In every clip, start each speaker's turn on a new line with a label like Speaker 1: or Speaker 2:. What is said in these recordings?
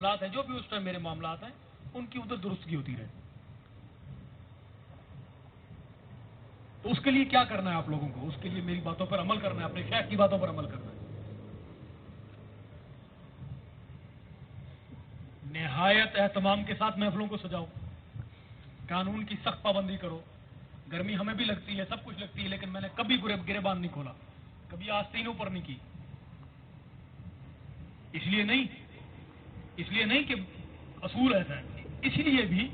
Speaker 1: معاملات ہیں، جو بھی اس ٹائم میرے معاملات ہیں، ان کی ادھر درستگی ہوتی رہے. تو اس کے لیے کیا کرنا ہے آپ لوگوں کو؟ اس کے لیے میری باتوں پر عمل کرنا ہے، اپنے شیخ کی باتوں پر عمل کرنا ہے. نہایت اہتمام کے ساتھ محفلوں کو سجاؤ، قانون کی سخت پابندی کرو. گرمی ہمیں بھی لگتی ہے، سب کچھ لگتی ہے، لیکن میں نے کبھی گریبان نہیں کھولا، کبھی آستینوں پر نہیں کی. اس لیے نہیں کہ اصول ایسا ہے، اس لیے بھی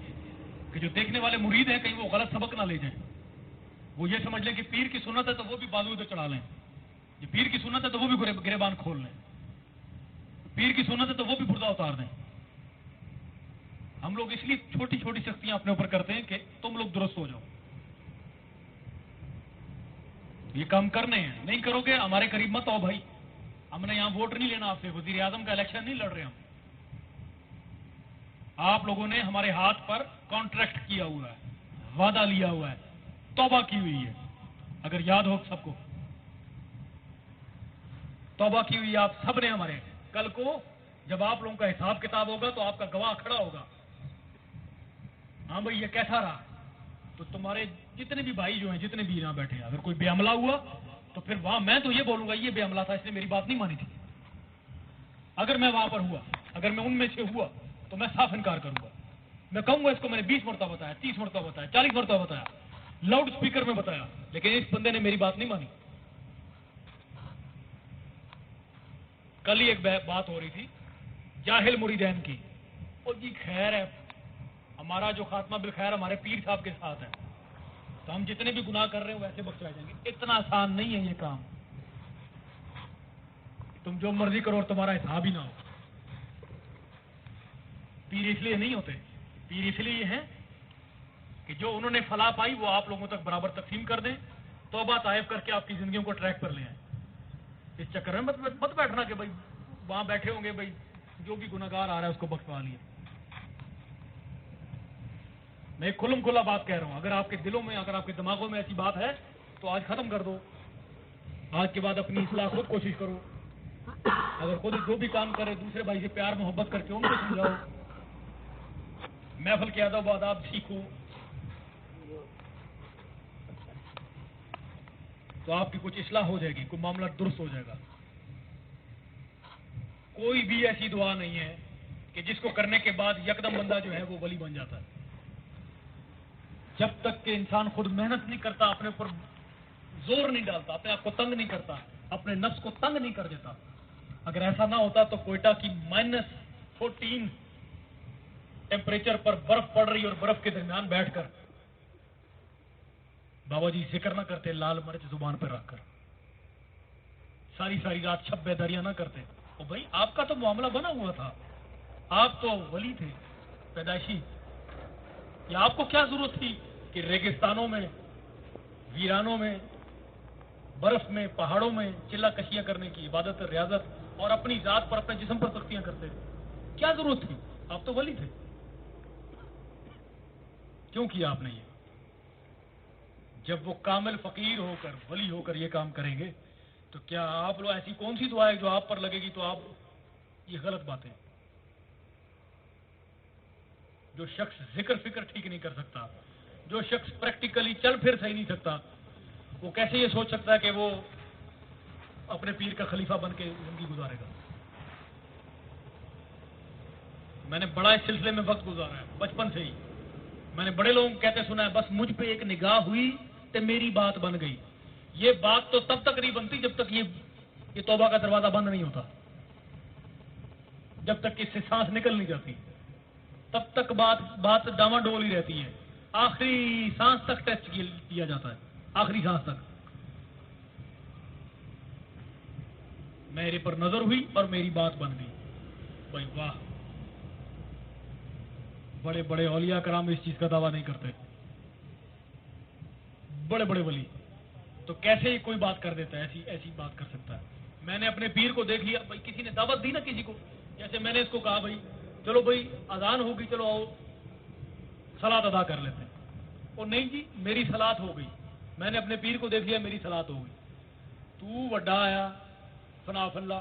Speaker 1: کہ جو دیکھنے والے مرید ہیں کہیں وہ غلط سبق نہ لے جائیں. وہ یہ سمجھ لیں کہ پیر کی سنت ہے تو وہ بھی بازو پہ چڑھا لیں، یہ پیر کی سنت ہے تو وہ بھی گریبان کھول لیں، پیر کی سنت ہے تو وہ بھی پردہ اتار دیں. ہم لوگ اس لیے چھوٹی چھوٹی سختیاں اپنے اوپر کرتے ہیں کہ تم لوگ درست ہو جاؤ. یہ کام کرنے ہیں، نہیں کرو گے ہمارے قریب مت آؤ بھائی. ہم نے یہاں ووٹ نہیں لینا آپ سے، وزیر اعظم کا الیکشن نہیں لڑ رہے ہم. آپ لوگوں نے ہمارے ہاتھ پر کانٹریکٹ کیا ہوا ہے، وعدہ لیا ہوا ہے، توبہ کی ہوئی ہے. اگر یاد ہو سب کو، توبہ کی ہوئی آپ سب نے ہمارے. کل کو جب آپ لوگوں کا حساب کتاب ہوگا تو آپ کا گواہ کھڑا ہوگا، ہاں بھائی یہ کیسا رہا. تو تمہارے جتنے بھی بھائی جو ہیں، جتنے بھی یہاں بیٹھے ہیں، اگر کوئی بے عملہ ہوا تو پھر وہاں میں تو یہ بولوں گا یہ بے عملہ تھا، اس نے میری بات نہیں مانی تھی. اگر میں وہاں پر ہوا، اگر میں ان میں سے ہوا تو میں صاف انکار کروں گا. میں کہوں گا اس کو میں نے 20 مرتبہ بتایا، 30 مرتبہ بتایا، 40 مرتبہ بتایا، لاؤڈ سپیکر میں بتایا، لیکن اس بندے نے میری بات نہیں مانی. کل ہی ایک بات ہو رہی تھی جاہل مریدین کی. اور جی خیر ہے، ہمارا جو خاتمہ بالخیر ہمارے پیر صاحب کے ساتھ ہے، تو ہم جتنے بھی گناہ کر رہے ہیں ویسے بخشائے جائیں گے. اتنا آسان نہیں ہے یہ کام. تم جو مرضی کرو اور تمہارا حساب ہی نہ ہو. پیر اس لیے نہیں ہوتے، پیر اس لیے ہیں کہ جو انہوں نے فلاح پائی وہ آپ لوگوں تک برابر تقسیم کر دیں، توبہ طائف کر کے آپ کی زندگیوں کو ٹریک پر لے آئیں. اس چکر میں مت بیٹھنا کہ بھائی وہاں بیٹھے ہوں گے بھائی جو بھی گناہگار آ رہا ہے اس کو بخشوا لیا. میں ایک کھلم کھلا بات کہہ رہا ہوں، اگر آپ کے دلوں میں، اگر آپ کے دماغوں میں ایسی بات ہے تو آج ختم کر دو. آج کے بعد اپنی اصلاح خود کوشش کرو. اگر خود جو بھی کام کرے دوسرے بھائی سے پیار محبت کر کے ان کو سمجھاؤ، محفل کے ادب و آداب سیکھو، تو آپ کی کچھ اصلاح ہو جائے گی، کوئی معاملہ درست ہو جائے گا. کوئی بھی ایسی دعا نہیں ہے کہ جس کو کرنے کے بعد یکدم بندہ جو ہے وہ ولی بن جاتا ہے. جب تک کہ انسان خود محنت نہیں کرتا، اپنے اوپر زور نہیں ڈالتا، اپنے آپ کو تنگ نہیں کرتا، اپنے نفس کو تنگ نہیں کر دیتا. اگر ایسا نہ ہوتا تو کوئٹہ کی -14 ٹیمپریچر پر برف پڑ رہی اور برف کے درمیان بیٹھ کر بابا جی ذکر نہ کرتے لال مرچ زبان پر رکھ کر، ساری ساری رات چھپ بیداریاں نہ کرتے. او بھائی آپ کا تو معاملہ بنا ہوا تھا، آپ تو ولی تھے پیدائشی. یا آپ کو کیا ضرورت تھی کہ ریگستانوں میں، ویرانوں میں، برف میں، پہاڑوں میں چلا کشیاں کرنے کی، عبادت ریاضت اور اپنی ذات پر، اپنے جسم پر سختیاں کرتے؟ کیا ضرورت تھی؟ آپ تو ولی تھے. کیوں کیا آپ نے یہ؟ جب وہ کامل فقیر ہو کر، ولی ہو کر یہ کام کریں گے تو کیا آپ لوگ ایسی کون سی دعا ہے جو آپ پر لگے گی تو آپ یہ غلط باتیں. جو شخص ذکر فکر ٹھیک نہیں کر سکتا، جو شخص پریکٹیکلی چل پھر صحیح نہیں سکتا، وہ کیسے یہ سوچ سکتا ہے کہ وہ اپنے پیر کا خلیفہ بن کے زندگی گزارے گا. میں نے بڑا اس سلسلے میں وقت گزارا ہے بچپن سے ہی. میں نے بڑے لوگ کہتے سنا ہے بس مجھ پہ ایک نگاہ ہوئی تو میری بات بن گئی. یہ بات تو تب تک نہیں بنتی جب تک یہ توبہ کا دروازہ بند نہیں ہوتا، جب تک اس سے سانس نکل نہیں جاتی تب تک بات ڈاواں ڈول ہی رہتی ہے. آخری سانس تک ٹیسٹ کیا جاتا ہے، آخری سانس تک. میرے پر نظر ہوئی اور میری بات بن گئی. بھائی واہ، بڑے بڑے اولیاء کرام اس چیز کا دعویٰ نہیں کرتے، بڑے بڑے ولی. تو کیسے ہی کوئی بات کر دیتا ہے، ایسی بات کر سکتا ہے؟ میں نے اپنے پیر کو دیکھ لیا. بھائی کسی نے دعوت دی نا کسی کو، جیسے میں نے اس کو کہا بھائی چلو بھائی اذان ہوگی، چلو آؤ صلات ادا کر لیتے ہیں. اور نہیں جی میری صلات ہو گئی. میں نے اپنے پیر کو دیکھ لیا، میری صلات ہو گئی. تو وڈا آیا فنا فلا.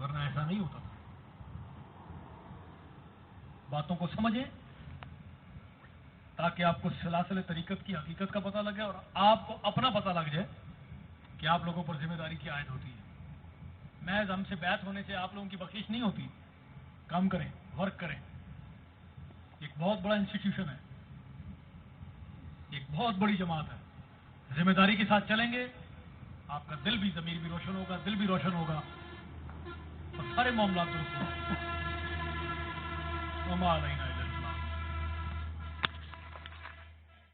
Speaker 1: ورنہ ایسا نہیں ہوتا تھا. باتوں کو سمجھیں تاکہ آپ کو سلاسل طریقت کی حقیقت کا پتہ لگے اور آپ کو اپنا پتہ لگ جائے کہ آپ لوگوں پر ذمہ داری کی عائد ہوتی ہے. محض ہم سے بیعت ہونے سے آپ لوگوں کی بخشش نہیں ہوتی. کام کریں، ورک کریں. ایک بہت بڑا انسٹیٹیوشن ہے، ایک بہت بڑی جماعت ہے. ذمہ داری کے ساتھ چلیں گے، آپ کا دل بھی، ضمیر بھی روشن ہوگا، دل بھی روشن ہوگا اور سارے معاملات درست ہوں گے. وما علینا